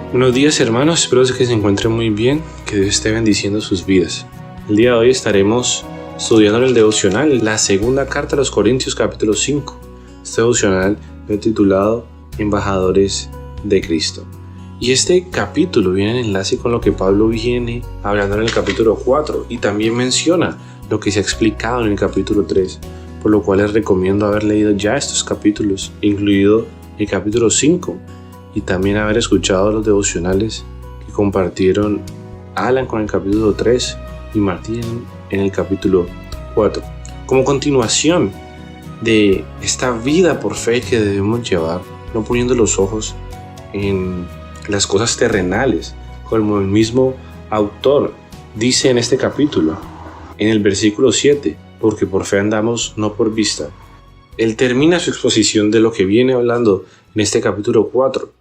Buenos días, hermanos, espero que se encuentren muy bien, que Dios esté bendiciendo sus vidas. El día de hoy estaremos estudiando en el devocional la segunda carta a los Corintios capítulo 5. Este devocional lo he titulado Embajadores de Cristo. Y este capítulo viene en enlace con lo que Pablo viene hablando en el capítulo 4 y también menciona lo que se ha explicado en el capítulo 3, por lo cual les recomiendo haber leído ya estos capítulos, incluido el capítulo 5, y también haber escuchado los devocionales que compartieron Alan con el capítulo 3 y Martín en el capítulo 4. Como continuación de esta vida por fe que debemos llevar, no poniendo los ojos en las cosas terrenales, como el mismo autor dice en este capítulo, en el versículo 7, porque por fe andamos, no por vista. Él termina su exposición de lo que viene hablando en este capítulo 4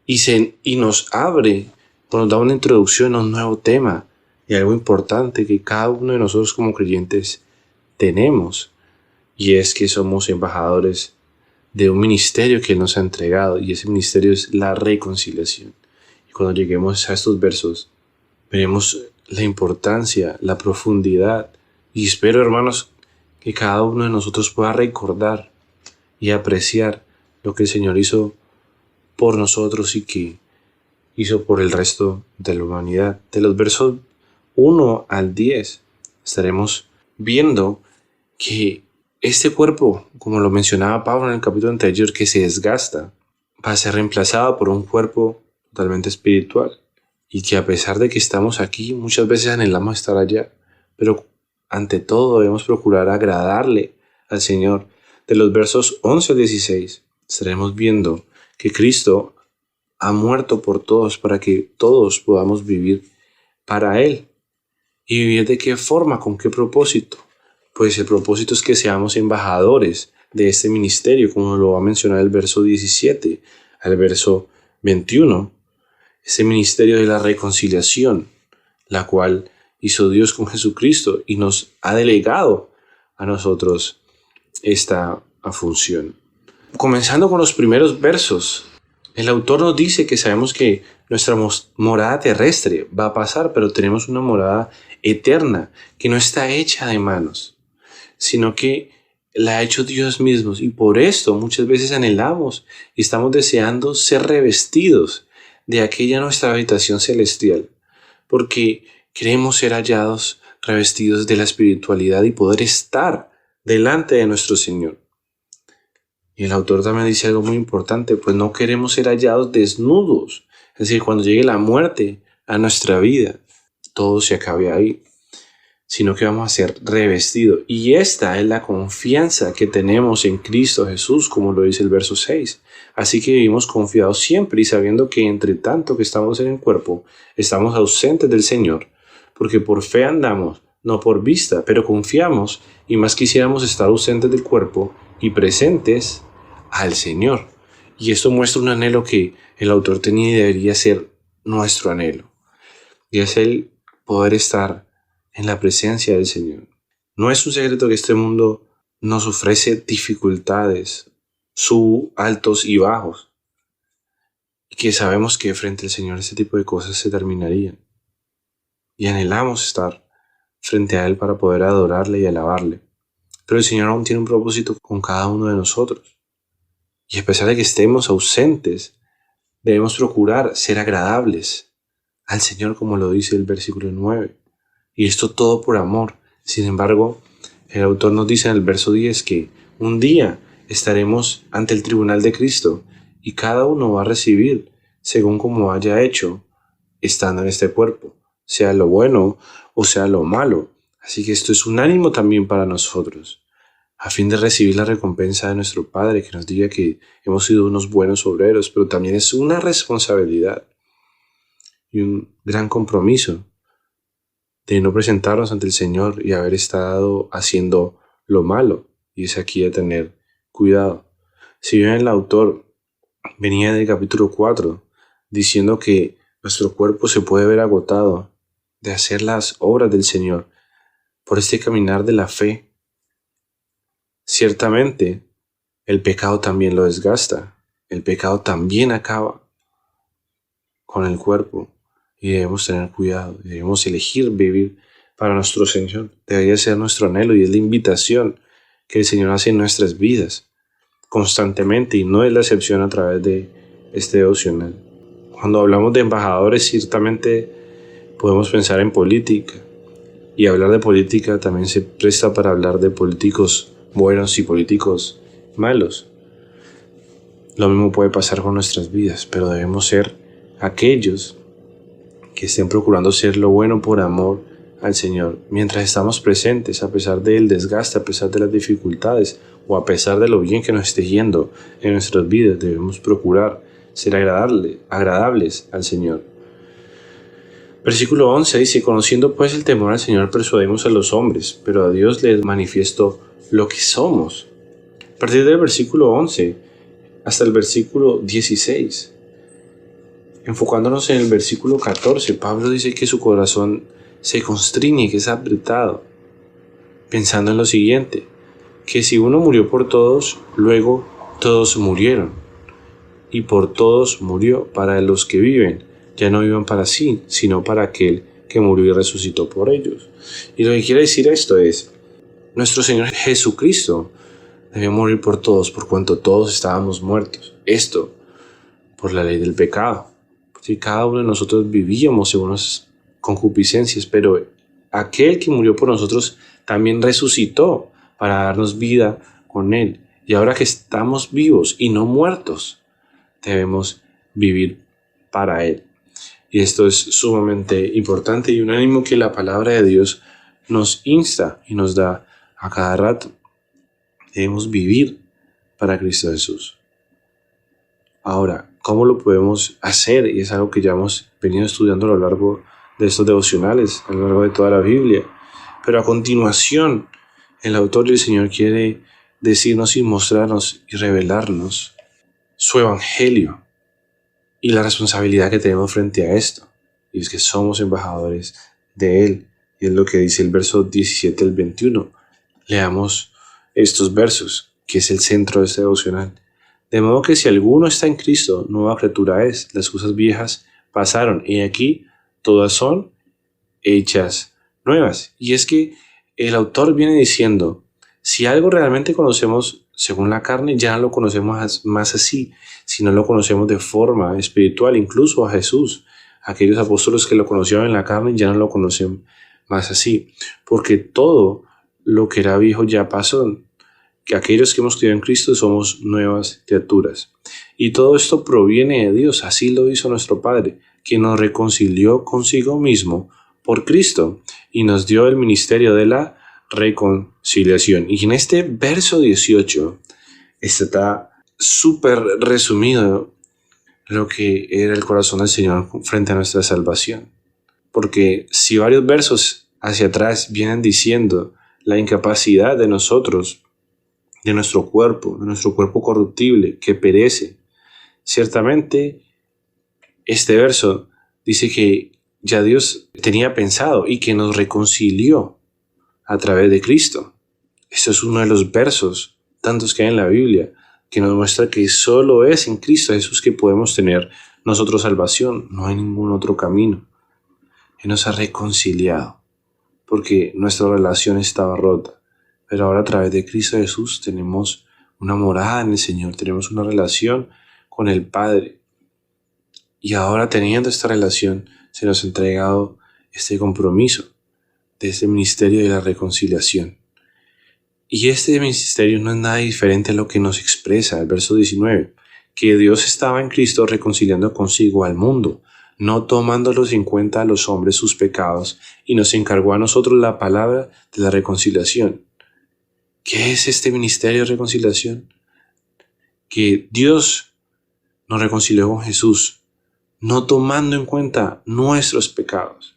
y nos abre, nos da una introducción a un nuevo tema y algo importante que cada uno de nosotros como creyentes tenemos, y es que somos embajadores de un ministerio que nos ha entregado, y ese ministerio es la reconciliación. Y cuando lleguemos a estos versos veremos la importancia, la profundidad, y espero, hermanos, que cada uno de nosotros pueda recordar y apreciar lo que el Señor hizo por nosotros y que hizo por el resto de la humanidad. De los versos 1 al 10 estaremos viendo que este cuerpo, como lo mencionaba Pablo en el capítulo anterior, que se desgasta, va a ser reemplazado por un cuerpo totalmente espiritual, y que a pesar de que estamos aquí, muchas veces anhelamos estar allá, pero ante todo debemos procurar agradarle al Señor. De los versos 11 al 16 estaremos viendo que Cristo ha muerto por todos para que todos podamos vivir para Él. ¿Y vivir de qué forma? ¿Con qué propósito? Pues el propósito es que seamos embajadores de este ministerio, como lo va a mencionar el verso 17 al verso 21. Ese ministerio de la reconciliación, la cual hizo Dios con Jesucristo y nos ha delegado a nosotros esta función. Comenzando con los primeros versos, el autor nos dice que sabemos que nuestra morada terrestre va a pasar, pero tenemos una morada eterna que no está hecha de manos, sino que la ha hecho Dios mismo, y por esto muchas veces anhelamos y estamos deseando ser revestidos de aquella nuestra habitación celestial, porque queremos ser hallados revestidos de la espiritualidad y poder estar delante de nuestro Señor. Y el autor también dice algo muy importante, pues no queremos ser hallados desnudos. Es decir, cuando llegue la muerte a nuestra vida, todo se acabe ahí, sino que vamos a ser revestidos. Y esta es la confianza que tenemos en Cristo Jesús, como lo dice el verso 6. Así que vivimos confiados siempre y sabiendo que entre tanto que estamos en el cuerpo, estamos ausentes del Señor, porque por fe andamos, no por vista, pero confiamos y más quisiéramos estar ausentes del cuerpo y presentes al Señor. Y esto muestra un anhelo que el autor tenía y debería ser nuestro anhelo, y es el poder estar en la presencia del Señor. No es un secreto que este mundo nos ofrece dificultades, altos y bajos, y que sabemos que frente al Señor este tipo de cosas se terminarían, y anhelamos estar frente a Él para poder adorarle y alabarle. Pero el Señor aún tiene un propósito con cada uno de nosotros. Y a pesar de que estemos ausentes, debemos procurar ser agradables al Señor, como lo dice el versículo 9. Y esto todo por amor. Sin embargo, el autor nos dice en el verso 10 que un día estaremos ante el tribunal de Cristo y cada uno va a recibir según como haya hecho estando en este cuerpo, sea lo bueno o sea lo malo. Así que esto es un ánimo también para nosotros, a fin de recibir la recompensa de nuestro Padre, que nos diga que hemos sido unos buenos obreros, pero también es una responsabilidad y un gran compromiso de no presentarnos ante el Señor y haber estado haciendo lo malo, y es aquí a tener cuidado. Si bien el autor venía del capítulo 4 diciendo que nuestro cuerpo se puede ver agotado de hacer las obras del Señor por este caminar de la fe, ciertamente el pecado también lo desgasta, el pecado también acaba. con el cuerpo y debemos tener cuidado, debemos elegir vivir para nuestro Señor. Debería ser nuestro anhelo y es la invitación que el Señor hace en nuestras vidas constantemente y no es la excepción a través de este devocional. Cuando hablamos de embajadores, ciertamente podemos pensar en política y hablar de política también se presta para hablar de políticos buenos y políticos malos. Lo mismo puede pasar con nuestras vidas, pero debemos ser aquellos que estén procurando ser lo bueno por amor al Señor. Mientras estamos presentes, a pesar del desgaste, a pesar de las dificultades o a pesar de lo bien que nos esté yendo en nuestras vidas, debemos procurar ser agradables al Señor. Versículo 11 dice: conociendo pues el temor al Señor persuadimos a los hombres, pero a Dios les manifiesto lo que somos. A partir del versículo 11 hasta el versículo 16. Enfocándonos en el versículo 14, Pablo dice que su corazón se constriñe, que es apretado, pensando en lo siguiente, que si uno murió por todos, luego todos murieron, y por todos murió para los que viven, ya no vivan para sí, sino para aquel que murió y resucitó por ellos. Y lo que quiere decir esto es, nuestro Señor Jesucristo debió morir por todos, por cuanto todos estábamos muertos. Esto por la ley del pecado. Si cada uno de nosotros vivíamos según las concupiscencias, pero aquel que murió por nosotros también resucitó para darnos vida con Él. Y ahora que estamos vivos y no muertos, debemos vivir para Él. Y esto es sumamente importante y un ánimo que la palabra de Dios nos insta y nos da a cada rato. Debemos vivir para Cristo Jesús. Ahora, ¿cómo lo podemos hacer? Y es algo que ya hemos venido estudiando a lo largo de estos devocionales, a lo largo de toda la Biblia. Pero a continuación, el autor y el Señor quiere decirnos y mostrarnos y revelarnos su evangelio y la responsabilidad que tenemos frente a esto. Y es que somos embajadores de Él. Y es lo que dice el verso 17 al 21. Leamos estos versos, que es el centro de este devocional. De modo que si alguno está en Cristo, nueva criatura es. Las cosas viejas pasaron y aquí todas son hechas nuevas. Y es que el autor viene diciendo, si algo realmente conocemos según la carne, ya no lo conocemos más así, sino lo conocemos de forma espiritual, incluso a Jesús. Aquellos apóstoles que lo conocieron en la carne ya no lo conocen más así, porque todo lo que era viejo ya pasó. Que aquellos que hemos creído en Cristo somos nuevas criaturas. Y todo esto proviene de Dios, así lo hizo nuestro Padre, quien nos reconcilió consigo mismo por Cristo y nos dio el ministerio de la reconciliación. Y en este verso 18 está súper resumido lo que era el corazón del Señor frente a nuestra salvación. Porque si varios versos hacia atrás vienen diciendo la incapacidad de nosotros, de nuestro cuerpo corruptible que perece. Ciertamente, este verso dice que ya Dios tenía pensado y que nos reconcilió a través de Cristo. Este es uno de los versos, tantos que hay en la Biblia, que nos muestra que solo es en Cristo Jesús que podemos tener nosotros salvación. No hay ningún otro camino. Él nos ha reconciliado porque nuestra relación estaba rota. Pero ahora a través de Cristo Jesús tenemos una morada en el Señor, tenemos una relación con el Padre. Y ahora teniendo esta relación se nos ha entregado este compromiso de este ministerio de la reconciliación. Y este ministerio no es nada diferente a lo que nos expresa el verso 19, que Dios estaba en Cristo reconciliando consigo al mundo, no tomándolos en cuenta a los hombres sus pecados, y nos encargó a nosotros la palabra de la reconciliación. ¿Qué es este ministerio de reconciliación? Que Dios nos reconcilió con Jesús, no tomando en cuenta nuestros pecados.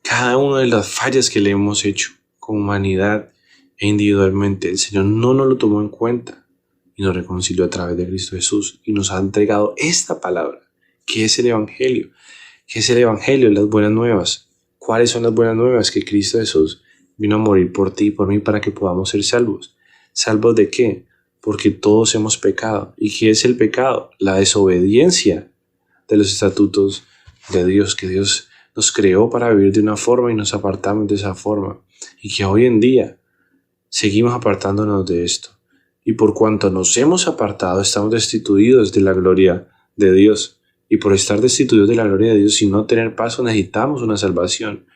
Cada una de las fallas que le hemos hecho como humanidad e individualmente, el Señor no nos lo tomó en cuenta y nos reconcilió a través de Cristo Jesús y nos ha entregado esta palabra, que es el Evangelio. ¿Qué es el Evangelio? Las buenas nuevas. ¿Cuáles son las buenas nuevas? Que Cristo Jesús vino a morir por ti y por mí para que podamos ser salvos. ¿Salvos de qué? Porque todos hemos pecado. ¿Y qué es el pecado? La desobediencia de los estatutos de Dios, que Dios nos creó para vivir de una forma y nos apartamos de esa forma, y que hoy en día seguimos apartándonos de esto. Y por cuanto nos hemos apartado, estamos destituidos de la gloria de Dios. Y por estar destituidos de la gloria de Dios y no tener paso, necesitamos una salvación.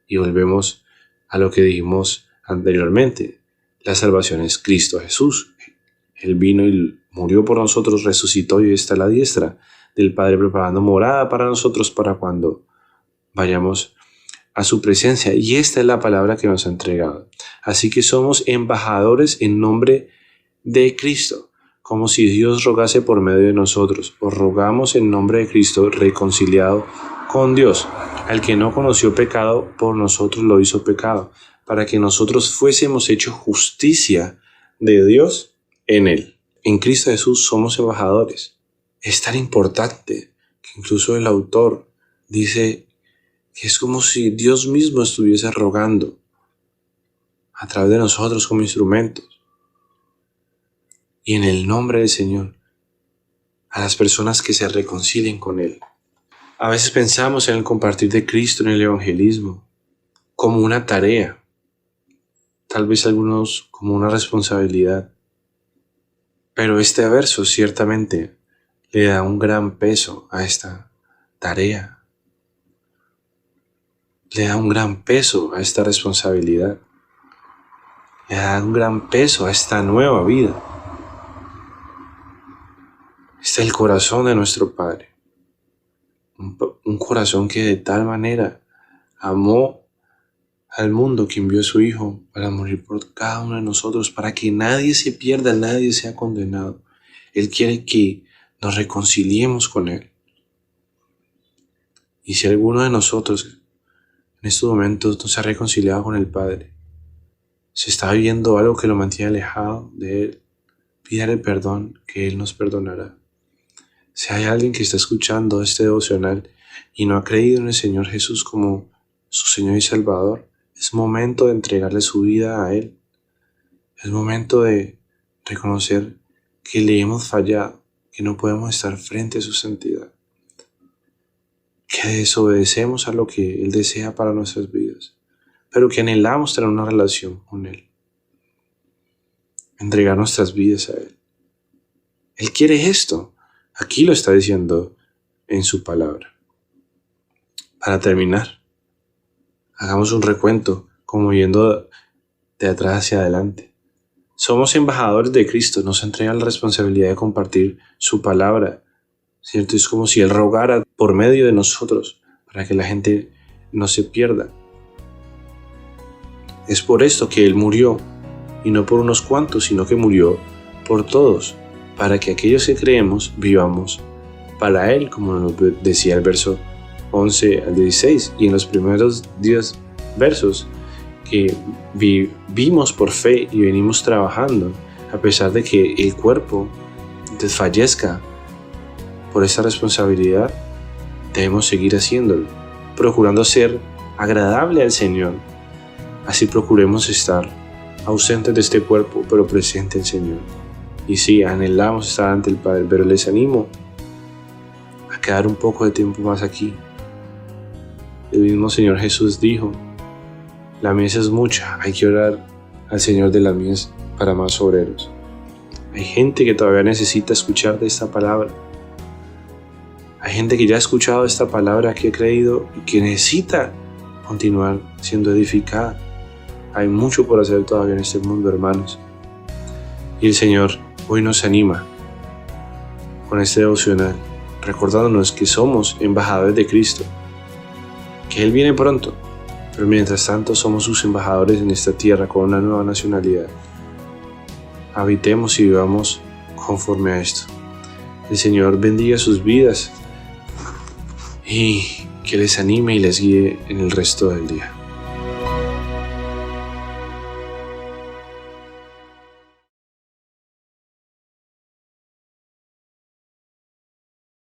Y volvemos a lo que dijimos anteriormente. La salvación es Cristo Jesús. Él vino y murió por nosotros, resucitó y hoy está a la diestra del Padre preparando morada para nosotros para cuando vayamos a su presencia. Y esta es la palabra que nos ha entregado. Así que somos embajadores en nombre de Cristo, como si Dios rogase por medio de nosotros. Os rogamos en nombre de Cristo, reconciliado con Dios. Al que no conoció pecado, por nosotros lo hizo pecado, para que nosotros fuésemos hechos justicia de Dios en Él. En Cristo Jesús somos embajadores. Es tan importante que incluso el autor dice que es como si Dios mismo estuviese rogando a través de nosotros como instrumentos. Y en el nombre del Señor, a las personas que se reconcilien con Él. A veces pensamos en el compartir de Cristo en el evangelismo como una tarea, tal vez algunos como una responsabilidad. Pero este verso ciertamente le da un gran peso a esta tarea. Le da un gran peso a esta responsabilidad. Le da un gran peso a esta nueva vida. Este es el corazón de nuestro Padre. Un corazón que de tal manera amó al mundo que envió a su Hijo para morir por cada uno de nosotros, para que nadie se pierda, nadie sea condenado. Él quiere que nos reconciliemos con Él. Y si alguno de nosotros en estos momentos no se ha reconciliado con el Padre, se está viviendo algo que lo mantiene alejado de Él, pídale perdón, que Él nos perdonará. Si hay alguien que está escuchando este devocional y no ha creído en el Señor Jesús como su Señor y Salvador, es momento de entregarle su vida a Él. Es momento de reconocer que le hemos fallado, que no podemos estar frente a su santidad, que desobedecemos a lo que Él desea para nuestras vidas, pero que anhelamos tener una relación con Él. Entregar nuestras vidas a Él. Él quiere esto. Aquí lo está diciendo en su palabra. Para terminar, hagamos un recuento, como yendo de atrás hacia adelante. Somos embajadores de Cristo, nos entrega la responsabilidad de compartir su palabra, ¿cierto? Es como si Él rogara por medio de nosotros para que la gente no se pierda. Es por esto que Él murió, y no por unos cuantos, sino que murió por todos, para que aquellos que creemos vivamos para Él, como nos decía el verso 11 al 16, y en los primeros 10 versos que vivimos por fe y venimos trabajando, a pesar de que el cuerpo desfallezca por esta responsabilidad, debemos seguir haciéndolo, procurando ser agradable al Señor. Así procuremos estar ausentes de este cuerpo, pero presente al Señor. Y sí, anhelamos estar ante el Padre, pero les animo a quedar un poco de tiempo más aquí. El mismo Señor Jesús dijo, la mies es mucha, hay que orar al Señor de la mies para más obreros. Hay gente que todavía necesita escuchar de esta palabra. Hay gente que ya ha escuchado esta palabra, que ha creído y que necesita continuar siendo edificada. Hay mucho por hacer todavía en este mundo, hermanos. Y el Señor hoy nos anima con este devocional, recordándonos que somos embajadores de Cristo, que Él viene pronto, pero mientras tanto somos sus embajadores en esta tierra con una nueva nacionalidad. Habitemos y vivamos conforme a esto. El Señor bendiga sus vidas y que les anime y les guíe en el resto del día.